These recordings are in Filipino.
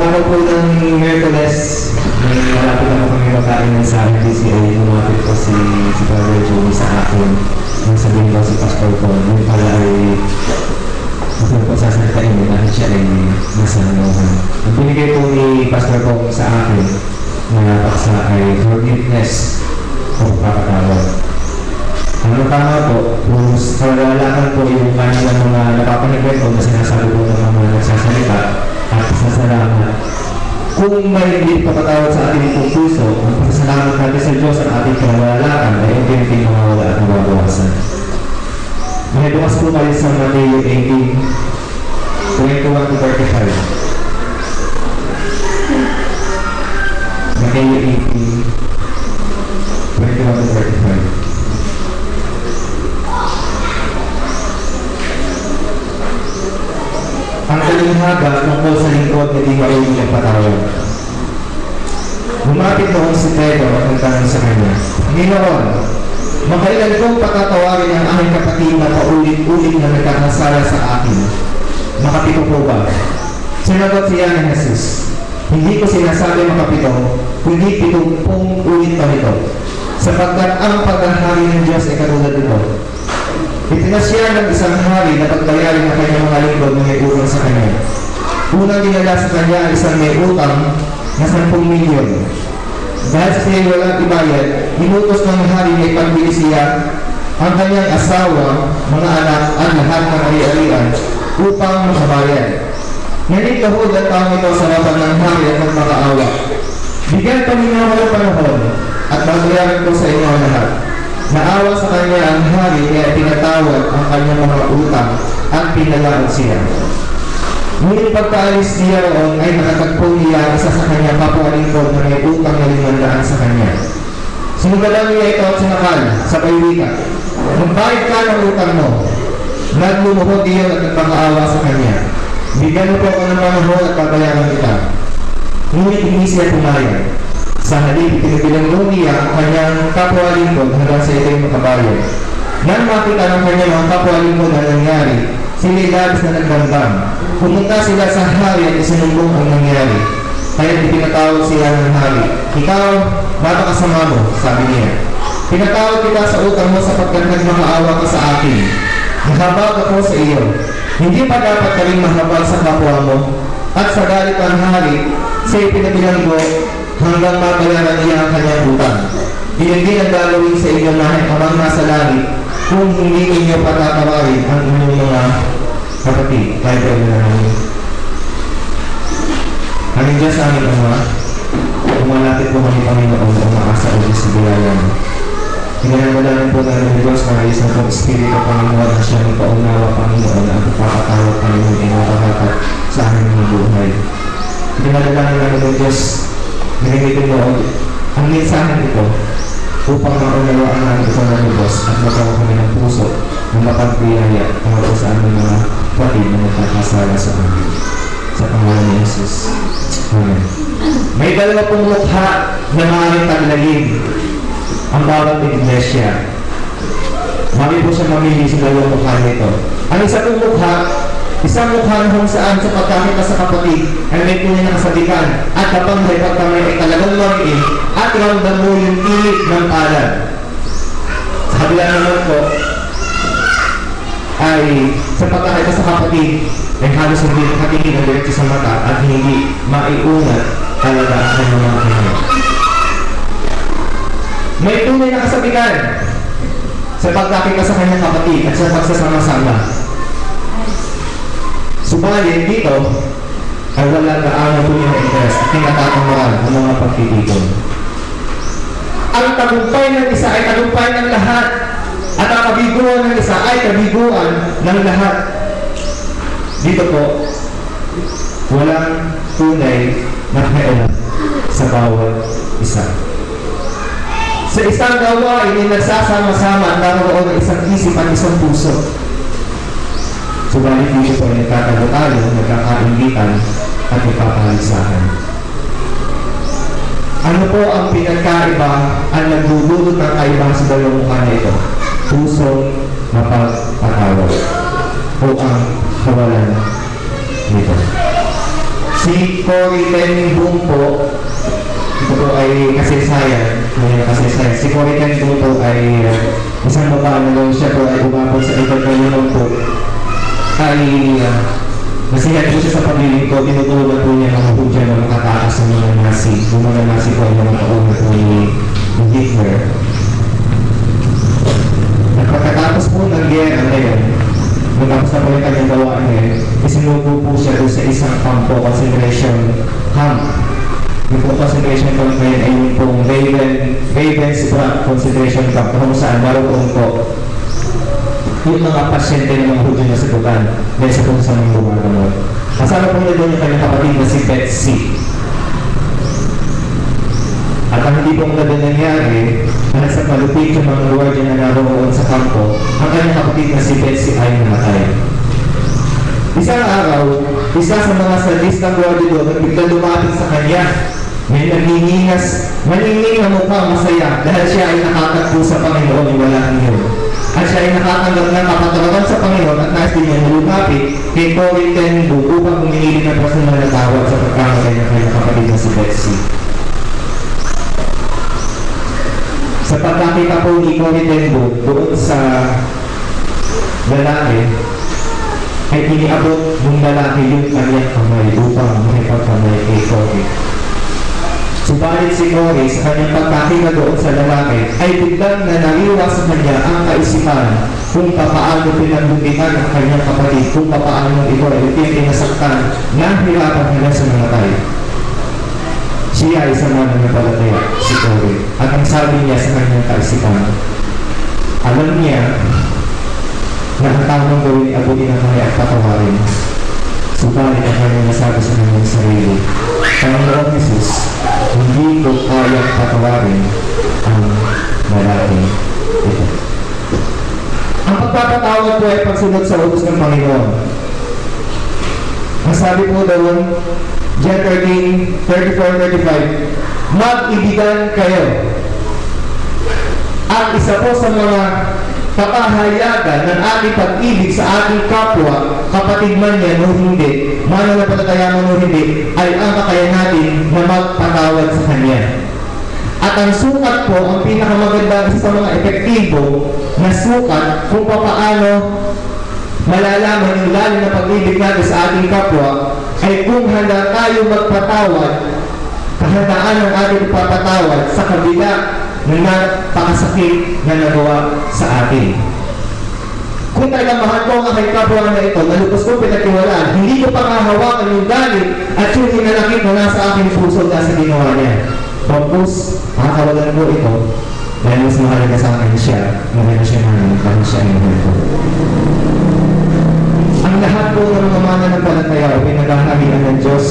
araw po ng Merkules, malapit ako kami makain sa DCA, lumapit po si Brother Joey sa akin. Nang sabihin ko si Pastor ko, yun pala ay ako po sasalitain dahil siya ay nasa anohan. Ang binigay po ni Pastor ko sa akin na paksa ay forgiveness o papatawad. Ano tama po, kalalakan po yung kanilang mga napapanagay ko na sinasabi po ng mga nagsasalita at sasalamat. Kung may hindi papatawad sa ating pong puso, ang pasasalamat natin sa Diyos at ating kalalakan ay hindi mawawala at mababawasan. May bukas po tayo sa Mateo 18, 21-35. Mateo 18, 21-35. Ang talinghaga tungkol sa lingkod na di marunong nagpatawad. Lumapit noon si Pedro at nagtanong sa kanya, Ginoon, makailan kong patatawarin ang aking kapatid na paulit-ulit na nagkakasala sa akin? Makapito po ba? Sinagot siya ni Jesus, hindi ko sinasabi makapito, kundi 70 ulit pa nito, sapagkat ang paghahari ng Diyos ay katulad nito. Itinasya ng isang hari na pagbayarin ang kanyang mga lingkod na may utang sa kanya. Unang dinala sa kanya ang isang may utang na 10 milyon. Dahil sa siya walang ibayad, inutos ng hari na ipagbili siya ang kanyang asawa, mga anak at lahat ng ari-arian upang makabayad. Ngunit kahod ang taong ito sa harapan ng hari at magmakaawa. Bigyan pa ninyo ako ng panahon at babayaran ko sa inyo ang lahat. Naawa sa kanya ang hari kaya pinatawad ang kanyang mga utang at pinalaot siya. Ngunit pagkaalis niya roon ay nakatagpo niya isa sa kanyang kapwa-lingkod na may utang na 500 sa kanya. Sinugalan niya ito at sinakal sa paywika. Magbayad ka ng utang mo. Naglumuhod iyon at nagpakaawa sa kanya. Bigyan mo po ako ng panahon at babayaran kita. Ngunit hindi siya pumayag. Sa halip, pinipilang niya ang kanyang kapwa-lingkod hanggang sa ito'y makabayad. Nang makita ng kanyang mga kapwa-lingkod na nangyari, sila'y labis na nagdamdam. Pumunta sila sa hari at isinumbong ang nangyari. Kaya pinatawag sila ng hari. Ikaw, bata kasama mo, sabi niya. Pinatawag kita sa utang mo sapagkat nagmakaawa ka sa akin. Nahabag ako sa iyo. Hindi pa dapat ka rin mahabag sa kapwa mo. At sa galit ng hari, siya'y pinabilanggo hanggang mabayaran niya ang kanyang utang. Iyon din ang gagawin sa inyo na habang nasa langit kung hindi ninyo patatawarin ang inyong mga kapatid. Kahit ay na namin. Aming Diyos sa aming Ama, umalapit po kami Panginoon ang maasa o sa bilayan. Pinanamalanan po namin ng Diyos na ayos na pong Espiritu Panginoon na siya ng paunawa Panginoon na ang pagpapatawag Panginoon ay nakakakat sa aming mga buhay. Pinanamalanan namin ng Diyos nangyayitin mo ang mensahe ito upang maunawaan namin ito ng Diyos at magawa kami ng puso na mapagpiyaya para sa aming mga kapatid na nagkakasala sa amin. Sa pangalan ni Jesus. Amen. May dalawa pong mukha na maaaring taglagin ang bawat iglesia. Mami po siya mamili sa dalawang mukha nito. Ang isa pong mukha, isang mukha na kung saan sa pagkamit sa kapatid ay may tunay na kasabihan at kapag may pagkamay ay talagang mariin at ramdam mo yung tilit ng palad. Sa kabila naman po ay sa pagkamit sa kapatid ay halos hindi nakatingin ang diretso sa mata at hindi maiunat talaga ang mga kanya. May tunay na kasabihan sa pagkakita sa kanyang kapatid at sa pagsasama-sama. Subalit dito ay wala gaano po yung interest at tinatatangaran ang mga pagtitipon. Ang tagumpay ng isa ay tagumpay ng lahat at ang kabiguan ng isa ay kabiguan ng lahat. Dito po, walang tunay na kailan sa bawat isa. Sa isang gawa, hindi nagsasama-sama at naroon ng isang isip at isang puso. Subalit dito po ay nagkatago tayo, nagkakaingitan at nagpapahalisahan. Ano po ang pinagkaiba ang nagdudulot ng kaiba sa dalawang mukha na ito? Pusong mapagpatawad o ang kawalan nito. Si Cory Ten Boom po, ito po ay kasaysayan. Si Cory Ten Boom po ay isang babae na doon siya po ay umabot sa edad na yun po. Ay nasihan po siya sa pamilya ko, tinutulungan po niya mga hudya na makatakas ng mga Nazi. Yung mga Nazi po ay mga kauna po ni Hitler. At pagkatapos po ng gera ngayon, matapos na po yung kanyang gawaan ngayon, isinubo po siya doon sa isang camp po, concentration camp. Yung po concentration camp ngayon ay yung pong Ravensbrück concentration camp kung saan maroon po yung mga pasyente ng mga hudyo na sagutan dahil sa kung saan mga gumagamot. Kasama po na doon yung kanyang kapatid na si Betsy. At ang hindi po na doon nangyari, dahil sa malupit yung mga guardia na naroon sa kampo, ang kanyang kapatid na si Betsy ay namatay. Isang araw, isa sa mga sadistang guardia doon, biglang lumapit sa kanya. May maningning na mukha masaya dahil siya ay nakatagpo sa Panginoon yung walang yun. At siya ay nakatanggap ng kapatawagan sa Panginoon at nais din niya lumapit kay Cory Ten Boom upang humingili ng personal na tawad sa pagkamatay ng kanyang kapatid na si Betsy. Sa pagkakita po ni Cory Ten Boom doon sa lalaki, ay iniabot ng lalaki yung kanyang kamay upang makipagkamay kay Cory. Subalit si Cory sa kanyang pagkakita doon sa lalaki ay biglang nanaliwa sa kanya ang kaisipan kung papaano pinagbukitan ang kanyang kapatid, kung papaano ito ay pinasaktan ng hirapan nila sa namatay. Siya ay isang mananampalataya, si Cory. At ang sabi niya sa kanyang kaisipan, alam niya na ang tamang gawin ay abutin ang kanya at patawarin. Subalit ang kanyang nasabi sa kanyang sarili, Panginoon Jesus, hindi ko kayang patawarin ang lalaking ito. Ang pagpapatawad po ay pagsunod sa utos ng Panginoon. Ang sabi po doon, John 13:34-35, mag-ibigan kayo. Ang isa po sa mga kapahayagan ng ating pag-ibig sa ating kapwa, kapatid man yan o hindi, mananampalataya man o hindi, ay ang kakayahan natin na magpatawad sa Kanya. At ang sukat po, ang pinakamaganda sa mga epektibo na sukat kung paano malalaman yung lalim na pag-ibig natin sa ating kapwa, ay kung handa tayo magpatawad, kahandaan ng ating papatawad sa kabila ng napakasakit na nagawa sa atin. Kung talagang mahal ko ang aking kapwa na ito, nalupos ko pinagtiwalaan, hindi ko pangahawakan yung galit at yung hinanakit na nasa aking puso dahil sa ginawa niya. Pagpus, makakawalan ko ito dahil mas mahalaga sa akin siya, mahalaga siya namin dahil siya ay mahal ko. Ang lahat po ng mga mananampalataya o pinaghahabian ng Diyos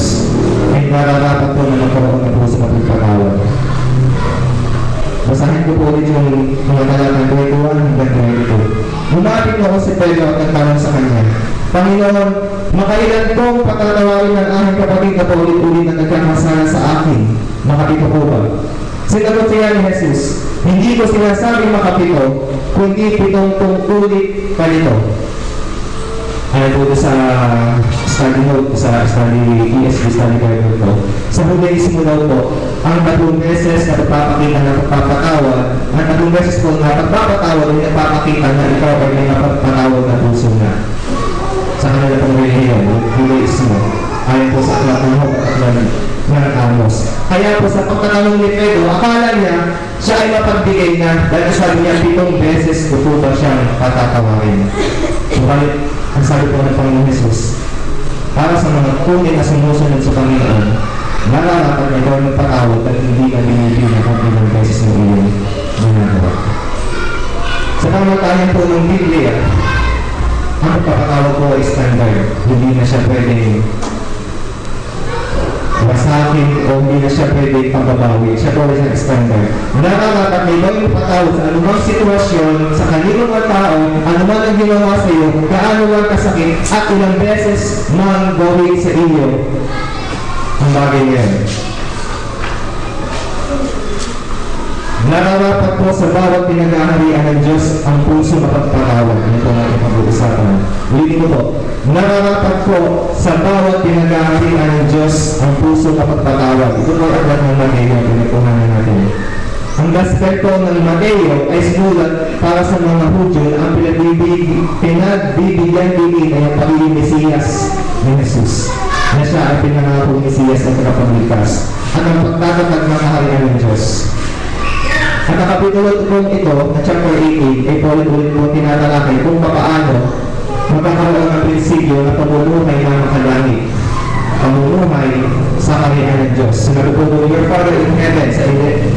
ay nararapat po na magkaroon ng puso na pagpatawad. Basahin ko po ulit yung mga talatang 21 hanggang 22. Lumapit na ako si Pedro at nagtanong sa kanya, Panginoon, makailan kong patatawarin ng aking kapatid na paulit-ulit na nagkakasala sa akin? Makapito po ba? Sinagot siya ni Jesus, hindi ko sinasabing makapito, kundi 70 ulit pa nito. Ayan po sa study note, sa study ESV study guide po. Sa Judaismo daw po, ang 3 beses na pagpapakita ng pagpapatawad, ang 3 beses po na pagpapatawad ay nagpapakita na ikaw ay may napagpatawad na puso na. Sa kanila pong relihiyon, Judaismo, ayon po sa aklat ng Hope at aklat ng Amos. Kaya po sa pagtatanong ni Pedro, akala niya siya ay mapagbigay na dahil sabi niya 7 beses ko po ba siyang patatawarin. Subalit, ang sabi po ng Panginoon Jesus, para sa mga kunin na sumusunod sa Panginoon, nararapat na ikaw magpatawad at hindi ka binibigyan kung ilang beses ng iyong ginagawa. Sa pamatayan po ng Biblia, ang pagpapatawad po ay standard. Hindi na siya pwedeng basahin o hindi na siya pwedeng pagbabawi. Siya po ay standard. Nararapat na ikaw yung patawad sa anumang sitwasyon, sa kaninong mga tao, anuman ang ginawa sa iyo, kaano lang kasakit, at ilang beses mang gawin sa iyo ang bagay niya. Nararapat po sa bawat pinag-aharian ng Diyos ang puso mapagpatawad. Ano po natin pag-uusapan? Ulitin ko po. Nararapat po sa bawat pinag-aharian ng Diyos ang puso mapagpatawad. Ito po ang aklat ng Mateo. Pinagpuhanan natin. Ang gospel po ng Mateo ay sinulat para sa mga Hudyo ang pinagbibigyan din ay ang pagiging Mesiyas ni Jesus. Na siya ay pinangakong Mesiyas at kapagligtas at ang pagtatatag ng kaharian ng Diyos. At ang kapitulo po ito, na chapter 18, ay ulit-ulit po tinatalakay kung paano magkakaroon ng prinsipyo na pamumuhay ng makalangit. Pamumuhay sa kaharian ng Diyos. Sinabi po doon, your Father in heaven, sa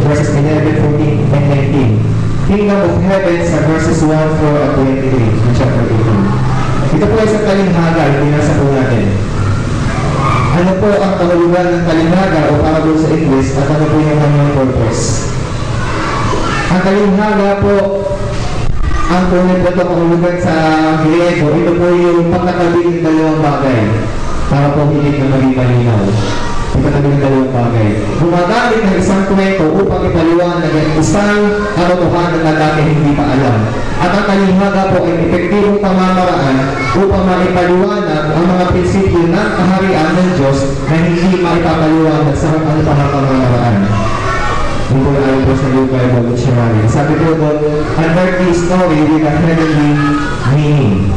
verses 11, 14, and 19. Kingdom of heaven sa verses 1, 4, at 23, in chapter 18. Ito po ay sa talinghaga, binasa po natin. Ano po ang kahulugan ng talinghaga o parable sa English at ano po yung kanyang purpose? Ang talinghaga po, ang tunay po ito kahulugan sa Griego, ito po yung pagkatabi ng dalawang bagay para po hindi na maging malinaw. Pagkatabi ng dalawang bagay. Gumagamit ng isang kwento upang ipaliwanag ang isang katotohanan na dati hindi pa alam. At ang talinghaga po ay epektibong pamamaraan upang maipaliwanag ang mga prinsipyo ng kaharian ng Diyos na hindi maipapaliwanag sa ano pa ng pamamaraan. Hindi po alam po sa New Bible Dictionary. Sabi po doon, an earthly story with a heavenly meaning.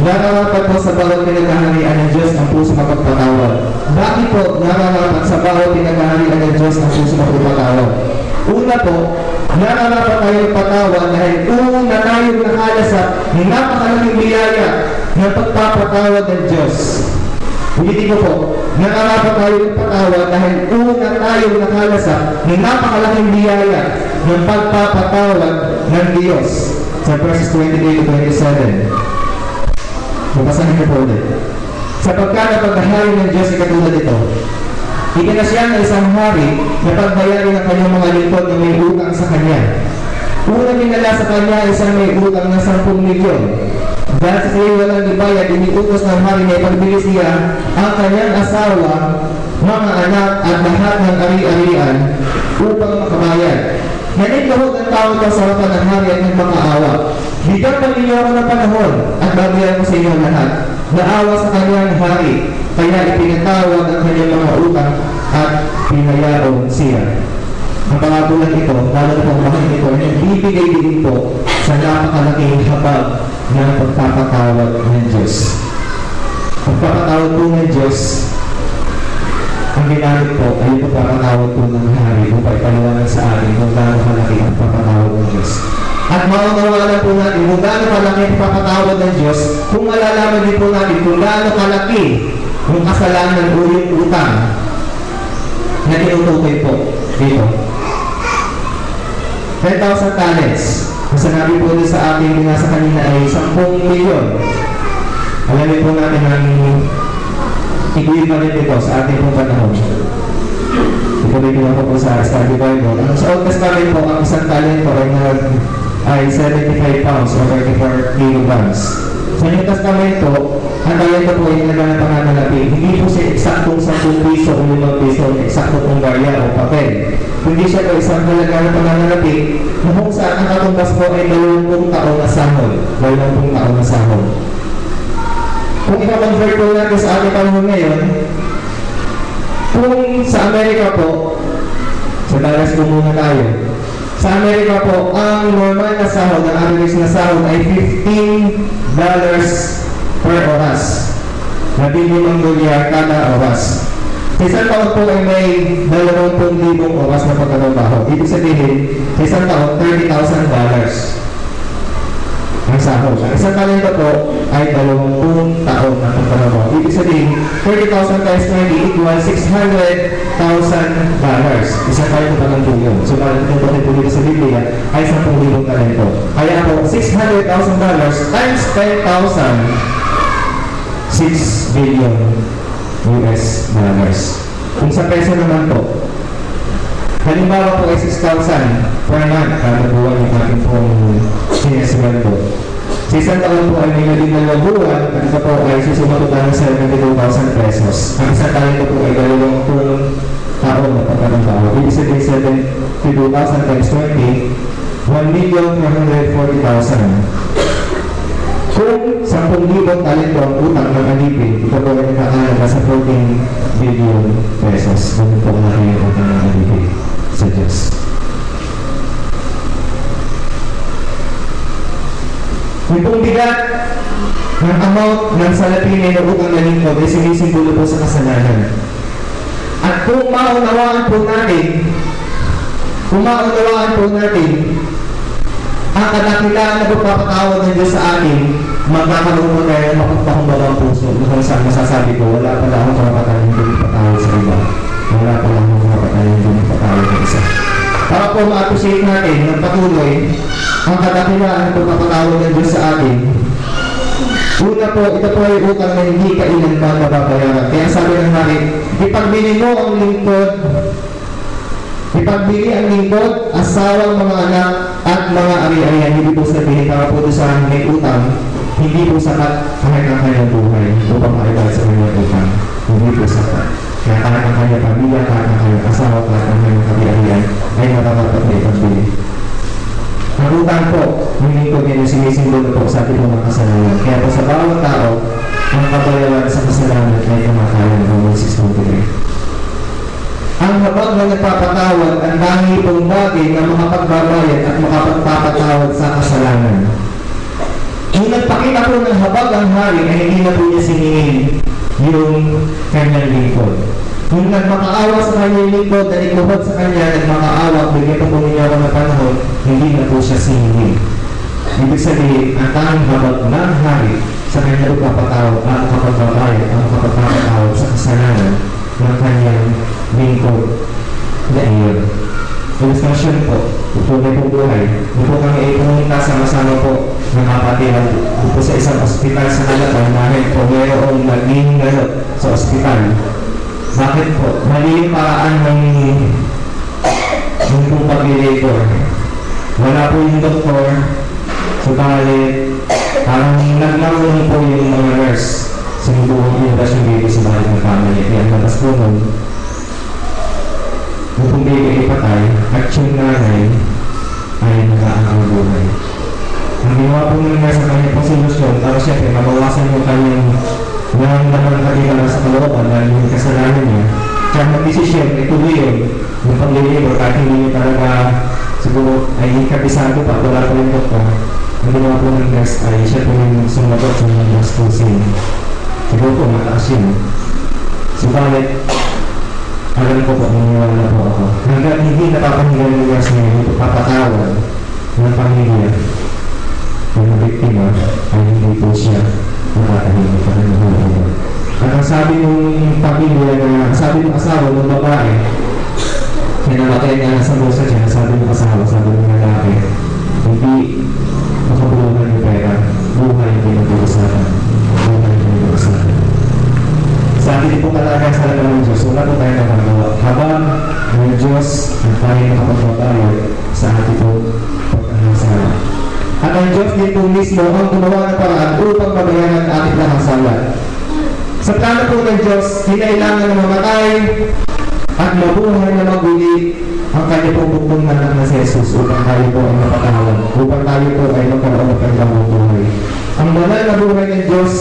Nararapat po sa bawat pinagaharian ng Diyos ang puso mapagpatawad. Bakit po nararapat sa bawat pinagaharian ng Diyos ang puso mapagpatawad? Una po, nararapat tayong patawad dahil una tayong nakalasap ng napakalaking biyaya ng pagpapatawad ng Diyos. Ulitin ko po, nararapat tayong patawad dahil una tayong nakalasap ng napakalaking biyaya ng pagpapatawad ng Diyos. Sa verses 23 to 27. Mabasahin niyo po ulit. Sapagkat ang paghahari ng Diyos ay katulad ito. Ikinasya ng isang hari na pagbayarin ang kanyang mga lingkod na may utang sa kanya. Una minala sa kanya isang may utang na 10 milyon. Dahil sa siya walang ibayad, iniutos ng hari na ipagbili siya ang kanyang asawa, mga anak at lahat ng ari-arian upang makabayad. Nanikahod ang tao ka sa harapan ng hari at nagmakaawa. Bigyan pa ninyo ako ng panahon at babayaran ko sa inyo lahat. Naawa sa kanyang hari, kaya ipinatawad ang kanyang mga utang at pinayaron siya. Ang pangabulan ito, lalo na pong bakit ito, ay nagbibigay din po sa napakalaking habag ng pagpapatawad ng Diyos. Pagpapatawad po ng Diyos, ang ginamit po ay pagpapatawad po ng hari upang ipaliwanag sa atin kung gaano kalaki ang pagpapatawad ng Diyos. At maunawalan po natin kung gaano kalaki ang pagpapatawad ng Diyos, kung malalaman din po natin kung gaano kalaki yung kasalanan o yung utang na tinutukoy po dito. 10,000 talents. Ang sinabi po din sa ating binasa kanina ay 10 milyon. Alamin po natin ang equivalent ito sa ating pong panahon. Ituloy-tuloy po sa Study Bible. Sa Old Testament po, ang isang talento ay 75 pounds o 34 kilograms. Sa New Testament po, ang talento po ay nagana panganalapi. Hindi po siya eksaktong 10 piso o 5 piso, eksakto pong barya o papel. Hindi siya po isang halaga na panganalapi na kung saan ang katumbas po ay 20 taon na sahod. 20 taon na sahod. Kung ika-convert po natin sa ating panahon ngayon, kung sa Amerika po, sa Dallas po muna tayo, sa Amerika po, ang normal na sahod, ang average na sahod ay $15 per oras. $15,000 kada oras. Sa isang taon po ay may 20,000 oras na pagtatrabaho. Ibig sabihin, sa isang taon, $30,000 ang sahod. Ang isang talento po ay 20 taon na pagtatrabaho. Ibig sabihin, 30,000 times 20 equals $600,000. Isang talento pa lang po yun. So, parang ito po dito sa Biblia ay 10,000 talento. Kaya po, $600,000 times 10,000, 6 billion US dollars. Kung sa peso naman po, halimbawa po ay 6,000 per month kada buwan yung ating pong sinesweldo. Sa isang taon po ay may naging 2 buwan at ito po ay susumatutan ng 72,000 pesos. Ang isang talento po ay 20 taon na pagkatatrabaho. Ibig sabihin 52,000 times 20, 1,440,000. Kung 10,000 talento ang utang ng alipin, ito po ay nakakalaga sa 14 billion pesos. Ganun po malaki yung utang ng alipin sa Diyos. Yung pong bigat ng amount ng salapin ay utang na lingkod ay sinisimbolo po sa kasalanan. At kung maunawaan po natin ang kadakilaan na pagpapatawad ng Diyos sa atin, magkakaroon po tayo ng mapagpakumbabang puso kung saan masasabi ko, wala pala akong karapatan hindi patawad sa iba. Wala pala akong karapatan hindi patawad sa isa. Para po ma-appreciate natin ng patuloy ang kadakilaan na pagpapatawad ng Diyos sa atin, una po, ito po ay utang na hindi kailanman mababayaran. Kaya sabi ng hari, ipagbili mo ang lingkod, ipagbili ang lingkod, asawang mga anak at mga ari-arian. Hindi po sabihin para po sa may utang, hindi po sapat kahit ang kanyang buhay upang maibalik sa kanyang utang. Hindi po sapat. Kaya kahit ang kanyang pamilya, kahit ang kanyang asawa, kahit ang kanyang ari-arian ay nakakapat na ipagbili. Ang utang po, yung lingkod yan yung sinisimbolo po sa ating mga kasalanan. Kaya po sa bawat tao, ang kabayaran sa kasalanan ay kumakain ng Romans 6:23. Ang habag na nagpapatawad ang tangi pong bagay na makapagbabayad at makapagpapatawad sa kasalanan. Kung nagpakita po ng habag ang hari ay hindi na po niya siningin yung kanyang lingkod. Kung nagmakaawa sa kanyang lingkod na ikuhod sa kanya, nagmakaawa, bigyan po ninyo ako ng panahon, hindi na po siya siningin. Ibig sabihin, ang tanging habag ng hari sa kanyang pagpapatawad at makapagbabayad at makapagpapatawad sa kasalanan ng kanyang lingkod na iyon. Ilustrasyon po, tunay pong buhay. Ito kami ay pumunta sama-sama po ng kapatiran po sa isang ospital sa Kalatan dahil po mayroong naging sa ospital. Bakit po? Mali yung paraan ng pong pag-labor. Wala po yung doktor, subalit parang nagmarunong po yung mga nurse. Sinubukan yung dash yung baby sa bahay ng family. Yan, matas po nun. Kung baby ay patay, at yung nanay ay nag-aanggang buhay. Ang ginawa po nung nasa kanya pong solusyon, tapos syempre, mabawasan yung kanyang naman nakatira sa kalooban dahil yung kasalanan niya. Kaya mag-desisyon, ituloy yun. Yung pag-labor, kahit hindi niya talaga siguro ay kabisado pa, wala pa yung doktor. Ang ginawa po ng nurse ay siya po yung sumagot sa mga gastusin. Siguro po, mataas yun. Subalit, alam ko po, nangyawala po ako. Hanggang hindi napapahinga ng nurse niya, hindi papatawad ng pamilya. Yung biktima ay hindi po siya nakatahimik pa rin ng. At ang sabi ng pamilya na, sabi ng asawa ng babae, namatay nga sa bulsa siya, sabi ng asawa, sabi ng lalaki, hindi makabuluhan yung pera, buhay yung pinag-uusapan. Buhay yung pinag-uusapan. Sa atin po talaga sa laman ng Diyos, wala po tayo nakagawa. Habang ng Diyos at tayo nakapagbabayad sa ating po pagkakasala. At ang Diyos din po mismo ang gumawa ng paraan upang mabayaran ang ating nakasala. Sa plano po ng Diyos, kinailangan na mamatay at mabuhay na maguli ang kanya pong bukong anak na si Jesus upang tayo po ay mapatawad, upang tayo po ay magkaroon ng kanyang buhay. Ang banal na buhay ng Diyos,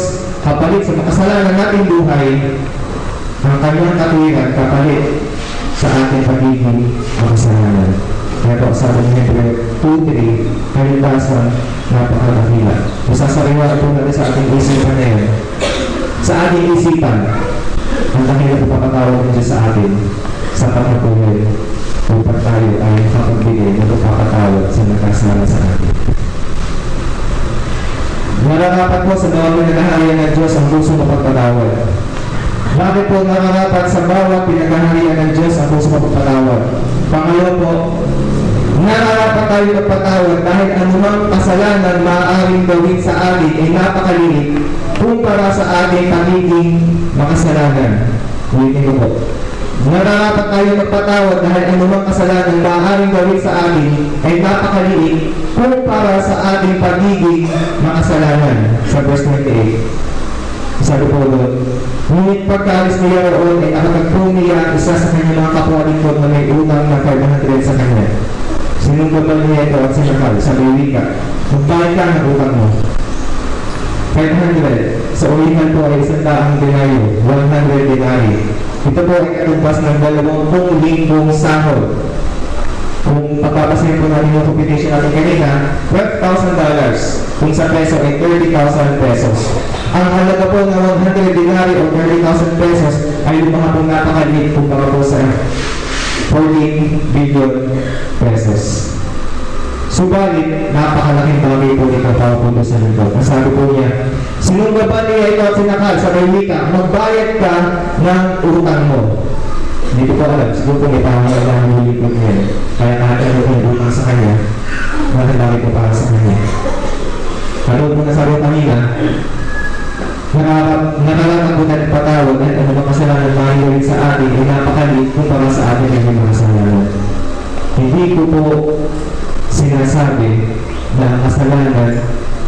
kapalit sa makasalanan nating buhay, ang kanyang katuwiran kapalit sa ating pagiging makasalanan. Kaya po, sabi ng Hebreo 2:3, kalitasan napakadakila. Masasariwa po natin sa ating isipan na yan. Sa ating isipan, ang dakila po papatawag ng Diyos sa atin sa pagkapuhin upang tayo ay makapagbigay na papatawag sa nakasala sa atin. Nararapat po sa bawat pinagaharian ng Diyos ang puso mapagpatawad. Bakit po nararapat sa bawat pinagaharian ng Diyos ang puso mapagpatawad? Pangalawa po, nararapat tayo magpatawad dahil anumang kasalanan maaaring gawin sa atin ay napakaliit kumpara sa ating pagiging makasalanan. Ulitin ko po. Nararapat tayo magpatawad dahil anumang kasalanan maaaring gawin sa atin ay napakaliit kumpara sa ating pagiging makasalanan. Sa verse 28. Sabi po doon, ngunit pagkaalis niya roon ay nakatagpo niya isa sa kanyang mga kapwa lingkod na may utang na 500 sa kanya. magkano ang utang mo? 500. Sa ulingan po ay 100 denaryo, 100 denaryo. Ito po ay katumbas ng 20 linggong sahod. Kung pagpapasahin po natin yung computation natin kanina, $12,000. Kung sa peso ay 30,000 pesos. Ang halaga po ng 100 denaryo o 30,000 pesos ay yung mga pong napakaliit kumpara po sa 14 billion pesos. Subalit, napakalaking bagay po ito para po sa lingkod. Nasabi po niya, sinunggaban niya ito at sinakal sa Baylika, magbayad ka ng utang mo. Hindi ko alam, siguro po may pangalan ng nilipot niya. Kaya nakakalo ko yung utang sa kanya, nakakalabi ko para sa kanya. Kalod po nasabi ko kanina, nakakatakutan at patawad at ano ba kasalanan mahihawin sa atin ay napakaliit kumpara sa atin ay mga kasalanan. Hindi ko po sinasabi na ang kasalanan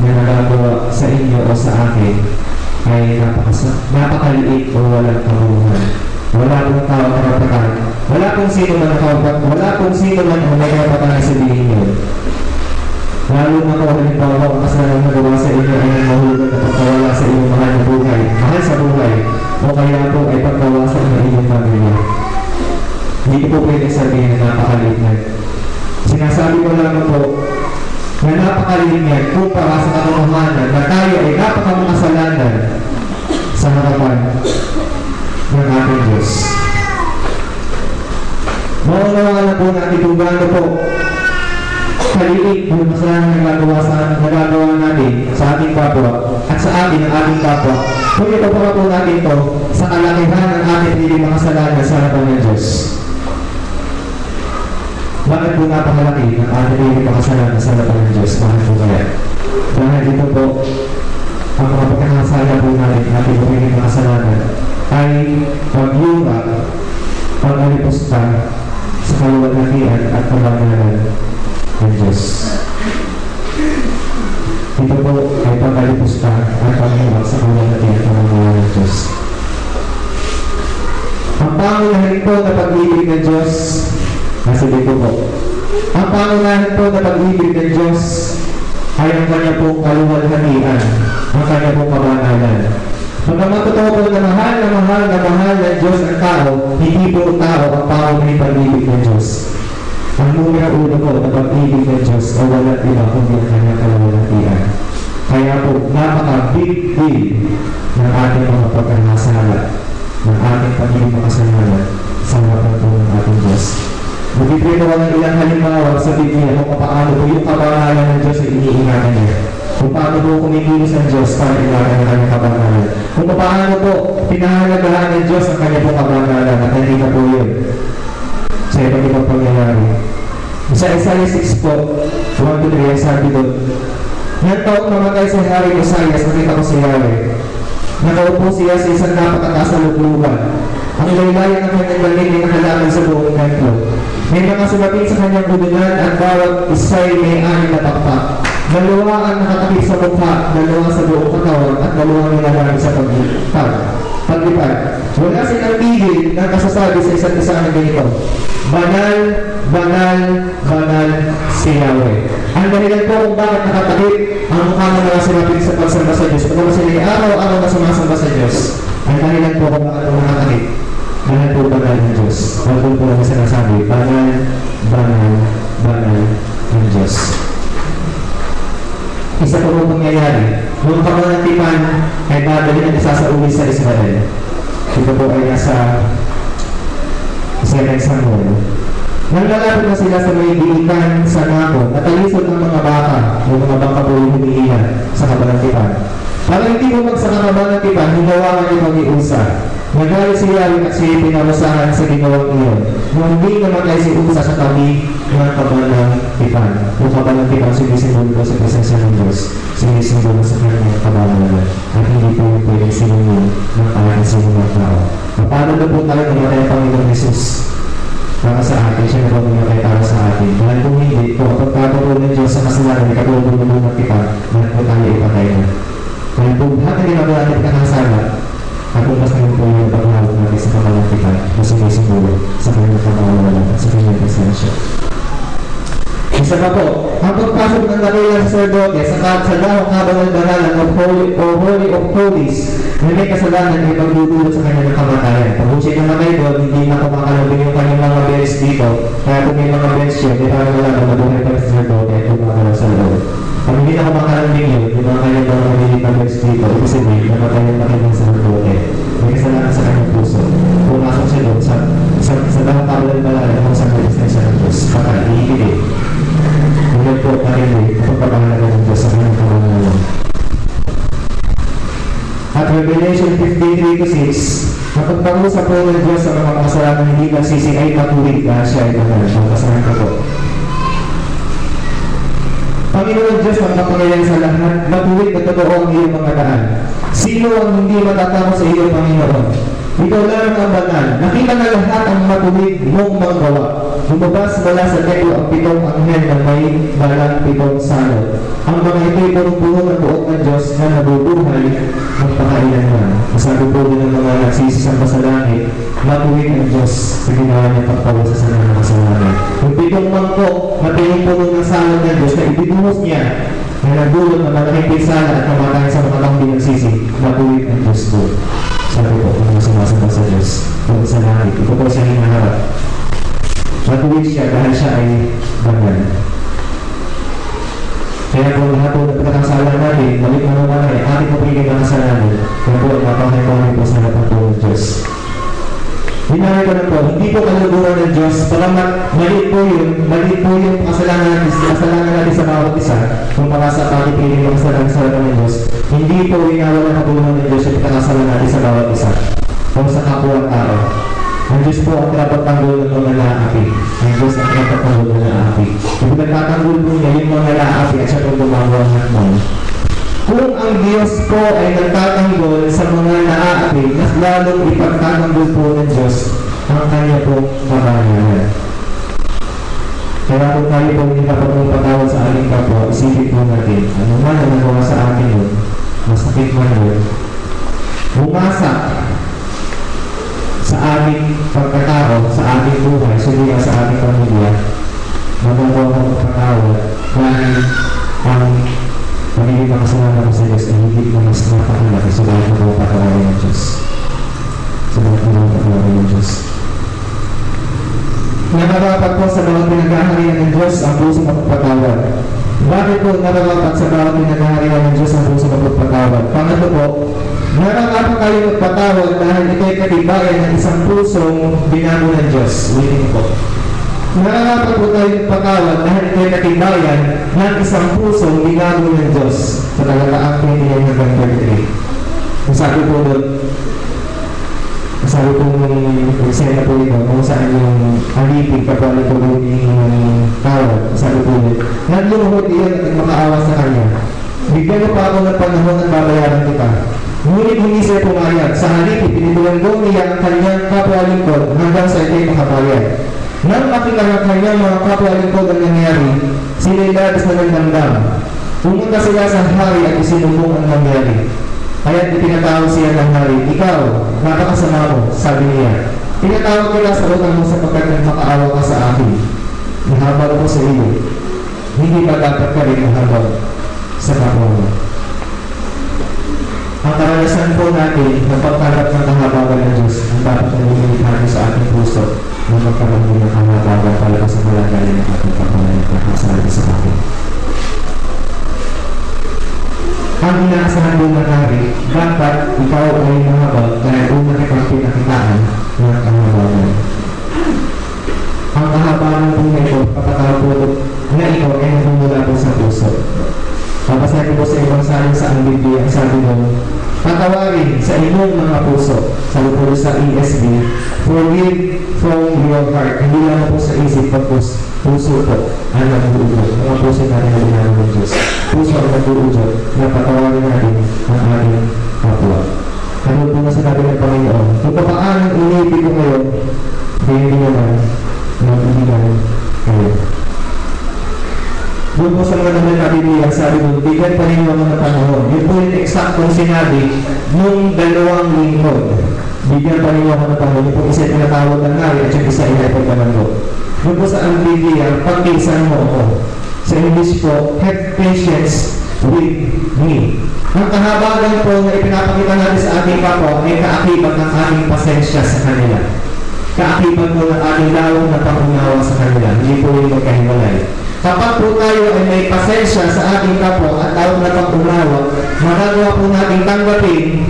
na nagagawa sa inyo o sa akin ay napakaliit o walang karuhan. Wala pong tao karapatan. Wala pong sino man karapatan. Wala pong sino man ang may karapatan na sabihin nyo. Lalo na kung halimbawa ang kasalanan na gawa sa inyo ay mahulugan na pagkawala sa inyong mahal na buhay, mahal sa buhay, o kaya po ay pagkawasan ng inyong pamilya. Hindi po pwede sabihin na napakaliit na. Sinasabi ko lang po na napakaliit niya kumpara sa katotohanan na tayo ay napakamakasalanan sa harapan ng ating Diyos. Maunawaan na po natin kung gaano po kaliit yung kasalanan na nagagawa natin sa ating kapwa at sa atin ang ating kapwa. Kung ito po natin ito sa kalakihan ng ating piling mga kasalanan sa harapan ng Diyos. Bakit po napakalaki ng ating piling mga kasalanan sa harapan ng Diyos? Bakit po kaya? Dahil dito po ang mga pagkakasala po natin ating piling mga kasalanan ay pagyura, pag-alipusta sa kaluwalhatian at kabanalan ng Diyos. Ito po ay pag-alipusta at pag-iwag sa kaluwalhatian at kabanalan ng Diyos. Ang pangunahin po na pag-ibig ng Diyos, nasa dito po. Ang pangunahin po na pag-ibig ng Diyos ay ang kanya pong kaluwalhatian, ang kanya pong kabanalan. Pagkamat totoo po na mahal ng Diyos ang tao, hindi po tao ang pangunahing pag-ibig ng Diyos. Ang numero uno po na pag-ibig ng Diyos o walang iba kundi ang kanyang kaluwalhatian. Kaya po, napaka-big deal ng ating mga pagkakasala, ng ating pag-ibig makasalanan sa harapan po ng ating Diyos. Magpipino ko ng ilang halimbawa sa Biblia kung paano po yung kabanalan ng Diyos ay iniingatan niya. Kung paano po kumikilos ng Diyos para ingatan ng kanyang kabanalan. Kung paano po pinahalagahan ng Diyos ang kanyang po kabanalan at hindi na po yun sa iba't ibang pangyayari. Sa Isaiah 6 po, 1-3, sabi doon, "Nang taong namatay si Hari Osias, nakita ko si Yahweh. Nakaupo siya sa isang napakataas na luglugan. Ang laylayan ng kanyang balik ay nakalaman sa buong templo. May mga sulapin sa kanyang hubungan at bawat isa'y may 6 na pakpak. 2 ang nakatakip sa mukha, 2 sa buong katawan, at 2 ang nilalamig sa paglipad. Wala silang tigil na kasasabi sa isa't isa ng ganito, Banal, banal, banal si Yahweh. Ang dahilan po kung bakit nakatakip ang mukha ng mga sulapin sa pagsamba sa Diyos. Kung sila ay araw-araw na sumasamba sa Diyos, ang dahilan po kung bakit nakatakip. Banal po banal ng Diyos. Wala po lang sinasabi, banal, banal, banal ng Diyos. Isa po po pangyayari, noong kamanatipan ay dadalhin at isasauwi sa Israel. Ito po ay nasa 2 Samuel. Nang lalapit na sila sa may diikan sa Nako, natalisod ng mga baka, o mga baka po yung humihiyan sa kamanatipan. Para hindi mo sa kamanatipan, hinawakan niyo mag-iusa. Nagalit si Yahweh at siya pinarusahan sa ginawang iyon. Nung hindi namatay si Usa sa tabi ng kabanatipan. Yung kabanatipan, sinisimbolo ko sa presensya ng Diyos. Sinisimbolo sa kanyang kabanalan. At hindi po yung pwede sinunod ng kahit sinunod ng tao. Paano na po tayo namatay ang Panginoon Jesus? Para sa atin, siya na po namatay para sa atin. Dahil kung hindi, kung pagkakaroon ng Diyos sa kasalanan, ikatulong mo ng tipan, dahil po tayo ipatay na. Dahil kung hati ginagawa natin kakasala, at kung mas naman po yung paghawag natin sa kamalatikan na sumisimbolo sa kanyang pangawala at sa kanyang presensya. Isa pa po, ang pagpasok ng dakilang sacerdote sa dahong kabanal-banalan of Holy of Holies na may kasalanan ay pagdudulot sa kanyang kamatayan. Pag siya namatay doon, hindi na kumakalabing yung kanyang mga bench dito. Kaya kung may mga bench yun, di parang wala na mabuhay pa ng sacerdote at kumakalang sa loob. Pag hindi na kumakalabing yun, yung mga kanyang mga malilit na bench dito, ibig sabihin, namatay yung kanyang sacerdote. May kasalanan sa kanyang puso. Pumasok siya doon sa dahong kabanal-banalan kung saan may lisensya ng Diyos. Patay, iikilig. Ngayon po, parinig, ang pagpapahalaga ng Diyos sa kanyang kawangalan. At Revelation 53:6, ang pagpag-usap po ng Diyos sa mga kasalanan hindi nagsisi ay patuloy na siya ay banal. Pagkasahan ko po. Panginoon Diyos, magkapangyayari sa lahat, matuwid na totoo ang iyong mga daan. Sino ang hindi matatamo sa iyong Panginoon? Ikaw lang ang banal. Nakita na lahat ang matuwid mong magawa. Lumabas mula sa templo ang 7 anghel na may balang 7 salot. Ang mga ito'y punong-puno ng buong ng Diyos na nabubuhay magpakailanman. Masabi po din ng mga nagsisi sa pasalangit, matuwid ang Diyos sa ginawa niya pagpawa sa sana ng kasalanan. Yung 7 mangkok na punong-puno ng salot ng Diyos na ibinuhos niya na nagdulot ng malaking pinsala at kamatayan sa mga taong binagsisi, matuwid ang Diyos doon. Sabi po, kung sumasamba sa Diyos, kung sa langit, ito po siya hinaharap. Matuwid siya dahil siya ay banal. Kaya po lahat po ng pagkakasala natin, balik na naman ay ating papigay ng kasalanan. Kaya po ay napakahimawin po sa lahat ng po ng Diyos. Hinari ko na po, hindi po kaluguran ng Diyos, pagamat maliit po yung kasalanan natin sa bawat isa, kung para sa pagkipiling ng kasalanan ng Diyos, hindi po inawa ng kabuluhan ng Diyos yung pagkakasalanan natin sa bawat isa, kung sa kapwa-tao. Ang Diyos po ang trapatanggol ng mga naapi. Ang Diyos ang trapatanggol ng naapi. Kung nagtatanggol po niya yung mga naapi at siya po gumawa ng hakman. Kung ang Diyos po ay nagtatanggol sa mga naapi, mas lalong ipagtatanggol po ng Diyos ang kanya pong kabangalan. Kaya kung tayo po hindi kapag-patawad sa ating kapwa, isipin po natin, ano man ang nagawa sa atin yun, masakit man yun, bumasa sa ating pagkatao, sa ating buhay, suliya sa ating pamilya, magagawa ng pagkatawad dahil ang pagiging makasalanan sa Diyos ay hindi na mas napakalaki sa lahat ng mga patawarin ng Diyos. Sa lahat ng mga patawarin ng Diyos. Nakarapat po sa mga pinag-aharian ng Diyos ang puso ng pagpatawad. Bakit po nakarapat sa mga pinag-aharian ng Diyos ang puso ng pagpatawad? Pangatlo po, nararapat kayo magpatawad dahil ito'y katibayan ng isang pusong binago ng Diyos. Ulitin po. Nararapat po tayo magpatawad dahil ito'y katibayan ng isang pusong binago ng Diyos. Sa Talataang 28:33. Sabi po doon, sabi po ng eksena po ito, kung saan yung alipin kapag ito po yung tawad. Sabi po doon, naglumuhot iyon at makaawa sa kanya. Bigyan mo pa ako ng panahon at babayaran kita. Ngunit hindi siya pumayag. Sa halip, pinitulanggo niya ang kanyang kapwa-lingkod hanggang sa ito'y makabayad. Nang makita ng kanyang mga kapwa-lingkod ang nangyari, sila'y labis na nagdamdam. Pumunta sila sa hari at isinumbong ang nangyari. Kaya't ipinatawag siya ng hari, ikaw, napakasama mo, sabi niya. Pinatawag kita sa utang mo sapagkat nagmakaawa ka sa akin. Nahabag ko sa iyo. Hindi ba dapat ka rin nahabag sa kapwa mo? Ang karanasan po natin ng pagtanggap ng kahabagan ng Diyos ang dapat na lumilit natin sa ating puso na magkaroon din ng kahabagan talaga sa malagaling ng ating pagpapalayan at kasalan sa atin. Ang inaasahan mo na hari, dapat ikaw ay mahabag dahil una kitang pinakitaan ng kahabagan. Ang kahabagan po na ito, pagkakapulog na ito ay nagmumula po sa puso. Papasahin po sa ibang salin sa ang Biblia, ang sabi mo, patawarin sa inyong mga puso. Sabi po sa ESV, forgive from your heart. Hindi lang po sa isip, pagpus, puso po ang nag-uudot. Mga puso natin na ginagawa ng Diyos. Puso ang nag-uudot na patawarin natin ang ating kapwa. Ano po na sinabi ng Panginoon? Kung paano inibig ko ngayon, hindi naman mag-ibigan kayo. Doon po sa mga naman na Biblia, sabi mo, bigyan pa rin yung mga panahon. Yun po yung eksaktong sinabi nung 2 lingkod. bigyan pa ninyo ako ng tanong, yung po isa tinatawag ng ngayon at yung isa inaipagbanago. Yung po sa ang Biblia, pagkisan mo ako. Sa English po, have patience with me. Ang kahabagan po na ipinapakita natin sa ating kapwa ay kaakibat ng ating pasensya sa kanila. Kaakibat po ng ating lawang na pangunawa sa kanila. Hindi po yung magkahiwalay. Kapag po tayo ay may pasensya sa ating kapwa at lawang na pangunawa, magagawa po natin tanggapin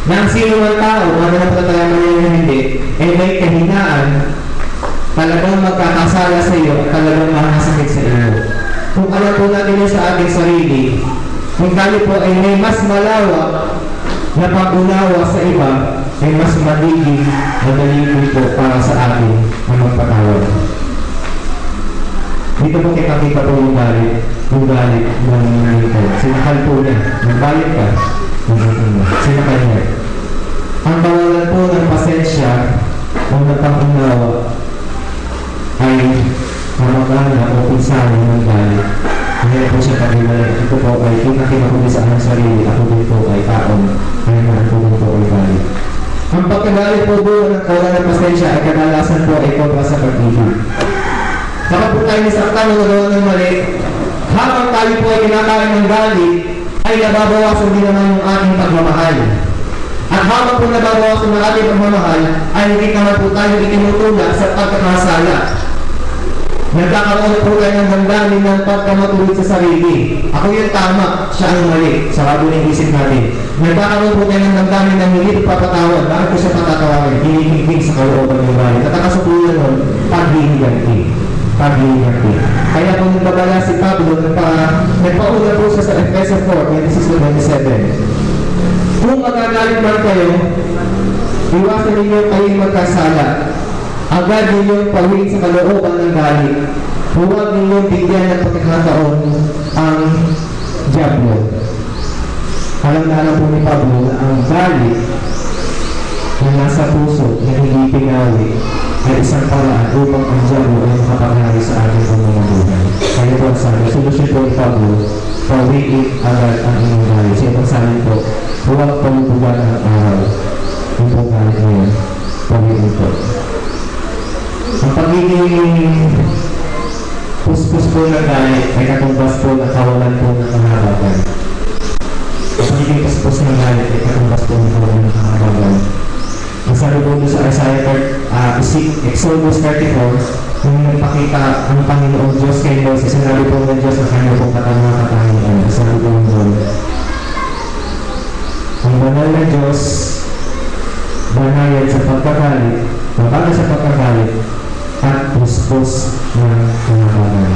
na ang sino man tao, mananampalataya man yan hindi, ay may kahinaan, talagang magkakasala sa iyo at talagang makakasakit sa iyo. Kung alam po natin yun sa ating sarili, kung tayo po ay may mas malawak na pag-unawa sa iba, ay mas magiging madali po para sa atin ang magpatawad. Dito po kita po yung galit ng nangyay po. Sinakal po niya, nagbalik ka, sinakal niya. Ang kawalan po ng pasensya o ng pag-unawa ay kamagana o pinsala ng galit. Kaya po siya pag-iwalay. Ito po ay kita po sa aking sarili. Ako din po ay taon. Kaya naman po ay galit. Ang pagkagalit po doon ng kawalan ng pasensya ay kadalasan po ay kontra sa pag-ibig. Kapag po tayo nisaktan o nagawa ng mali, habang tayo po ay kinakain ng galit, ay nababawasan din naman yung ating pagmamahal. At habang po nababawasan ng ating pagmamahal, ay hindi naman po tayo itinutulak sa pagkakasala. Nagkakaroon po tayo ng damdamin ng pagkamatuloy sa sarili. Ako yung tama, siya ang mali. Sarado ng isip natin. Nagkakaroon po tayo ng damdamin ng hindi papatawad. Bakit ko siya patatawagin? Hinihingging sa kalooban ng galit. Natakasupulan nun, paghihiganti. Kaya po nagbabala si Pablo, nagpauna po siya sa Efeso 4:26-27. Kung magagalit man kayo, iwasan ninyo kayong magkasala. Agad ninyong pawin sa kalooban ng galit. Huwag ninyong bigyan ng pagkakataon ang diablo. Alam na alam po ni Pablo na ang galit na nasa puso na hindi pinawi ay isang paraan upang ang diablo ay makapangyari sa ating pamamabuhay. Kaya po ang sabi, solusyon po ni Pablo, pawiin agad ang inyong galit. Siya pang sabi po, huwag palubugan ang araw. Yung po galit ngayon, pawiin po. Ang pagiging puspos po ng galit ay katumbas po ng kawalan po ng kahabagan. Ang pagiging puspos ng galit ay katumbas po ng kawalan ng kahabagan. Ang sabi po sa Exodus 34, nung nagpakita ang Panginoon Diyos kay Moses, sinabi po ng Diyos ang kanya pong katanungan. Sabi po ng Diyos, ang banal na Diyos, banayad sa pagkagalit, mabagal sa pagkagalit, at puspos ng kahabagan.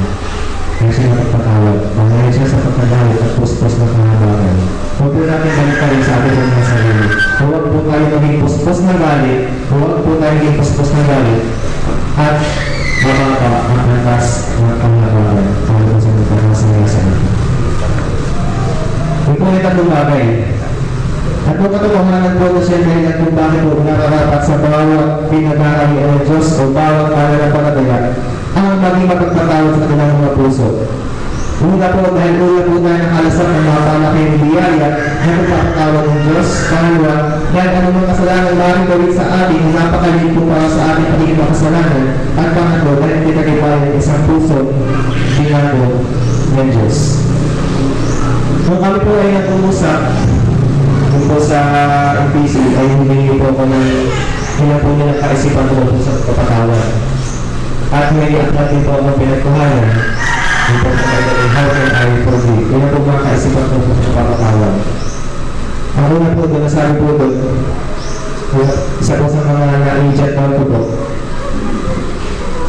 Kaya siya napagpatawad. Banayad siya sa pagkagalit at puspos ng kahabagan. Huwag po natin balik sa ating mga sarili. Huwag po tayo maging puspos ng galit. Huwag po tayo maging puspos ng galit. At mababa ang atas ng kahabagan. Para po sa mga sa ito. Ito ay tatlong bagay. At kung katotohanan po na siya dahil at kung bakit po nakarapat sa bawat pinagkarami ng Diyos o bawat pananampalataya ang maging mapagpatawad sa kanilang mga puso. Una po dahil una po tayo nakalasap ng mga palaking biyaya na pagpapatawad ng Diyos. Pangalawa, dahil anumang kasalanan maaaring gawin sa atin na napakalit po para sa ating pagiging makasalanan. At pangatlo, dahil hindi tagipayan isang puso binago ng Diyos. Kung kami po ay nag-uusap po sa MPC ay hindi po ako ng hindi po nila kaisipan po sa kapatawad. At may natin po ako pinagkuhanan. Hindi po how can I forgive? Hindi po mga kaisipan po sa kapatawad. Ang una po doon, nasabi po doon, isa po sa mga na-inject na po po.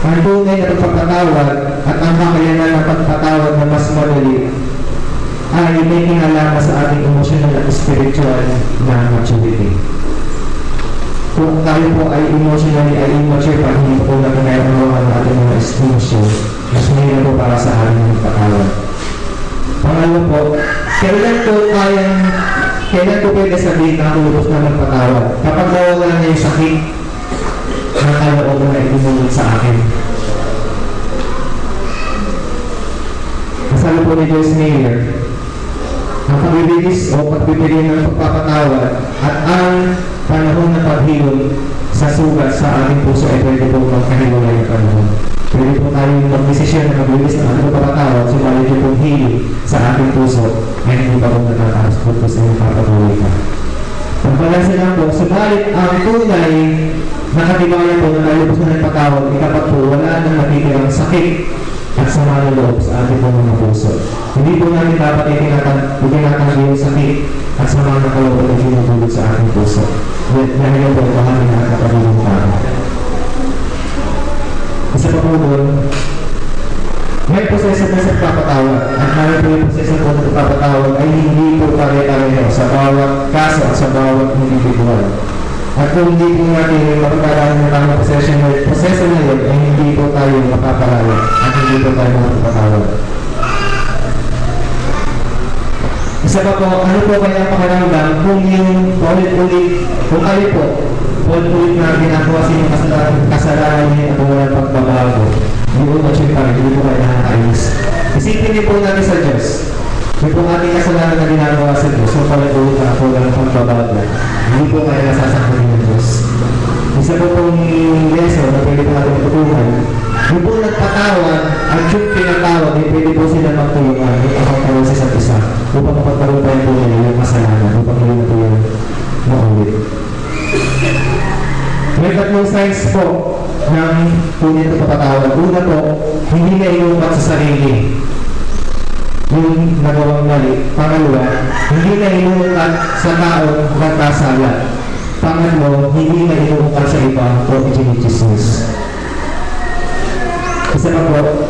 Ang tunay na pagpapatawad at ang kakayanan ng pagpatawad na mas madali ay may kinalaman sa ating emotional at spiritual na maturity. Kung tayo po ay emotionally ay immature pa, hindi po na kinailangan ng ating mga emotion, mas mahirap po para sa ating pagpatawad. Pangalawa po, kailan po pwede sabihin na tulubos na magpatawad? Kapag nawawala na yung sakit ng kalooban na itinulog sa akin. Masabi po ni Joyce Meyer, ang pagbibigis o pagbibigay ng pagpapatawad at ang panahon ng paghilom sa sugat sa ating puso ay pwede po magkahiwalay ng panahon. Pwede po tayong mag-desisyon na mag-release ng ating papatawad, sumalit yung pong healing sa ating puso ay hindi pa po natatapos po sa inyong papatuloy ka. Pagbalansin lang po, sumalit ang tunay na katibayan po na nalubos na ng patawad ay kapag po wala nang natitirang sakit at sama ng loob sa ating po mga puso. Hindi po natin dapat itinatanggi yung sakit at sama ng kaloob na ginugulog sa ating puso. Dahil po kami na kapatulong tayo. Isa pa po doon, may proseso na sa pagpapatawad at may po yung proseso po na pagpapatawad ay hindi po pare-pareho sa bawat kaso at sa bawat individual. At kung hindi po natin mapagkakaroon ng tamang proseso na yun, ay hindi po tayo mapapalala at hindi po tayo mapapatawad. Isa pa po, ano po kaya ang pakiramdam kung yung paulit-ulit, kung kayo po, paulit-ulit na ginagawa sa inyong kasalanan niyo at walang pagbabago. Hindi po na-check pa rin, hindi po kayo nakakainis. Isipin niyo po natin sa Diyos. May po ating kasalanan na ginagawa sa Diyos, so paulit-ulit na po walang pagbabago. Hindi po kayo nasasaktan ng Diyos. Isa po pong lesson na pwede po natin matutunan. Yung po nagpatawad at yung pinatawad, eh, pwede po sila magtulungan at makakaroon sa isa't isa upang mapagkaroon tayo po nila yung kasalanan upang hindi na po yung maulit. May tatlong signs po ng tunay na pagpapatawad. Una po, hindi na inuupat sa sarili yung nagawang mali. Pangalawa, hindi na inuupat sa taong nagkasala. Pangatlo, hindi na inuupat sa iba o itinitchismis. Isa pa po,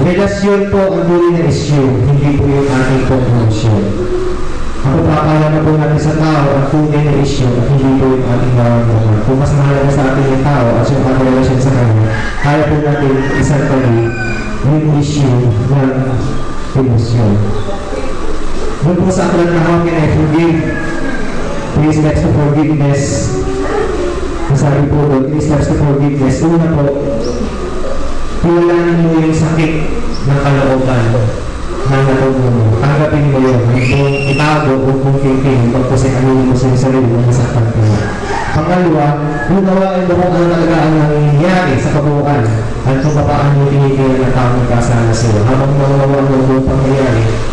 relasyon po ang tuloy na issue, hindi po yung ating promotion. Ang pagpapala na po natin sa tao ang tunay na issue at hindi po yung ating nararamdaman. Kung mas mahalaga sa ating yung tao at yung ating relasyon sa kanya, kaya po natin isang tali yung issue ng emosyon. Doon po sa aklat na how can I forgive? 3 steps to forgiveness. Masabi po doon, 3 steps to forgiveness. Una po, tulanan mo yung sakit ng kalooban ng natubo mo. Tanggapin mo yun. Kung itago o kung kiking, kung anunin mo sa sarili mo, masaktan ko. Pangalawa, unawain mo kung ano talaga ang nangyayari sa kabuuan at kung paano mo tinigil na tao nagkasala sa'yo. Habang mawawang mo kung pangyayari,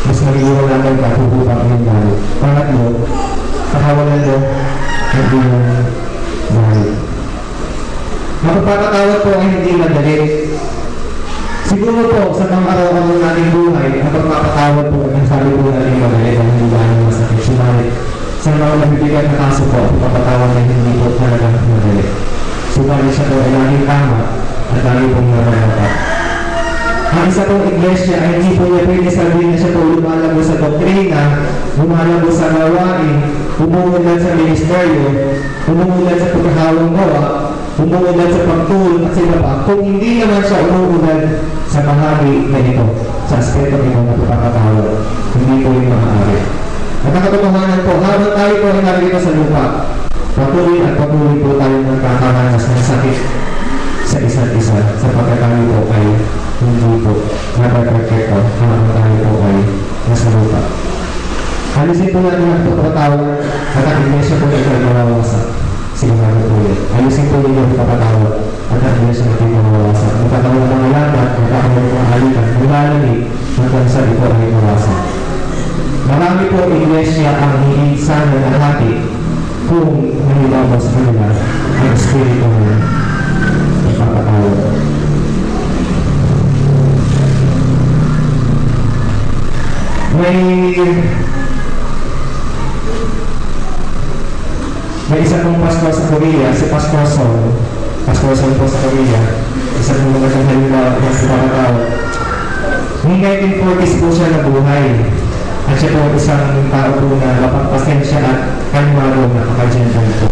mas nagiging naman ka kung upang yung dahil. Pangatlo, pakawalan mo at di mo dahil. Mapagpapatawad po ay hindi madali. Siguro po sa mga araw-araw nating buhay, ang pagpapatawad po ang sabi po natin madali dahil hindi ba naman masakit. Sumalit, sa mga nabibigat na kaso po, ang pagpapatawad ay hindi po talaga madali. Sumalit siya po ay laging tama at laging pong nararapat. Ang isa pong iglesia ay hindi po niya pwede sabihin na siya po lumalago sa doktrina, lumalago sa gawain, umuunlad sa ministeryo, umuunlad sa pagkakawang gawa, umuunlad sa pagtulong at sila pa, kung hindi naman siya umuunlad sa bahagi na ito, sa aspeto ito na pagkakatawad, hindi po yung maaari. At ang katotohanan po, habang tayo po ay narito sa lupa, patuloy at patuloy po tayo nagkakaranas ng sakit sa isa't isa, sa pagkakali po ay hindi po napaperfecto habang tayo po ay nasa lupa. Alisin po natin ang pagkakatawad at ang iglesia po ito ay mawawasak. Sigurado po yun. Alisin po ninyo ang pagkakatawad at ang iglesia natin ay mawawasak. Magkakaroon ng mga lamat, magkakaroon ng mga alitan, malalagay hanggang sa ito ay mawasak. Marami po iglesia ang hindi sana nahati kung nanilabaw sa kanila ang espiritu ng pagkakatawad. May isa pong pastor sa Korea, si Pastor Son. Pastor Son po sa Korea. Isa pong magandang halimbawa ng pagkakatawad. Noong 1940s po siya nabuhay. At siya po isang tao po na mapagpasensya at kalmado na kakagentang po.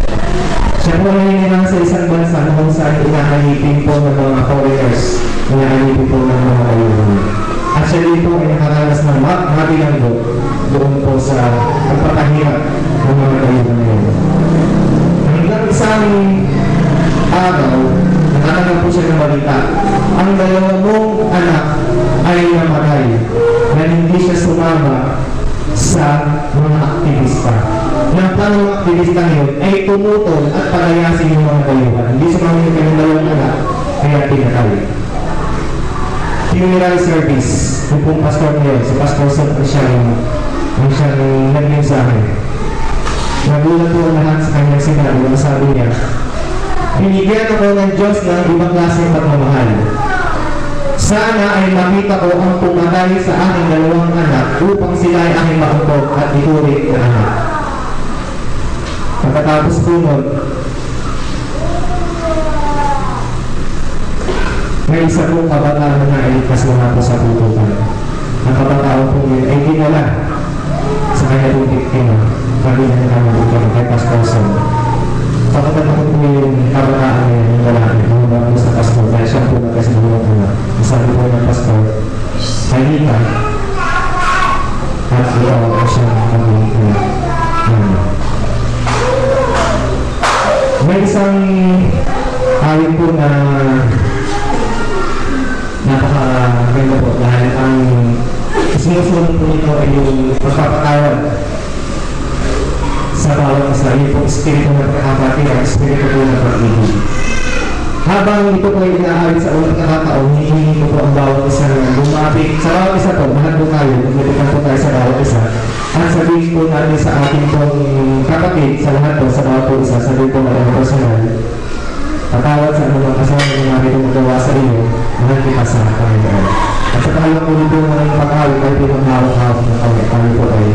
Siya po naninilang sa isang bansa na kung saan inahalipin po ng mga foreigners, inahalipin po ng mga kayuhan. At siya din po ay nakaranas ng mabilanggo doon po sa pagpapahirap ng mga kayuhan na yun. Hanggang isang araw, nakatanggap po siya ng balita. Ang dalawang mong anak ay namatay na hindi siya sumama sa mga aktivista. Na plano ng aktivista yun ay tumutol at palayasin yung mga dayuhan. Hindi sumama yung kanyang dalawang anak, kaya pinatay. Funeral service, yung pong pastor ngayon, si Pastor Son ang siyang nag-mensahe. Nagulat po lahat sa kanyang sinabi, na sabi niya, binigyan ako ng Diyos ng ibang klaseng pagmamahal. Sana ay makita ko ang pumatay sa aking dalawang anak upang sila ay aking makumpog at ituring na anak. Pagkatapos po nun, may isa pong kabataan na iligtas mula po sa putukan. Ang kabataan po yun ay dinala sa kanya pong biktima. Kami na naman po kay Pastor Son. Pagkatapos po yung kabataan niya, yung lalaki, yung mga sa pastor, dahil siya po nagkasinulong anak. Sabi po ng pastor, halika at iawag ko siya kami na. May isang awit po na napakaganda po dahil ang sinusunod po nito ay yung pagpapatawad sa bawat isa. Yung po espiritu ng kakapati at espiritu po ng pag-ibig. Habang ito po ay inaawit sa unang kakataon, hinihingi ko po ang bawat isa na lumapit. Sa bawat isa po, mahal po tayo, magpilitan po tayo sa bawat isa. At sabihin po natin sa ating pong kapatid, sa lahat po, sa bawat po isa, sabihin po natin personal. Patawad sa anumang kasama ng mga ito magawa sa iyo, mahal kita sa Panginoon. At sa pangalang ulit po ng pag-awit, ay pinanghawak-hawak ng kawit. Kami po ay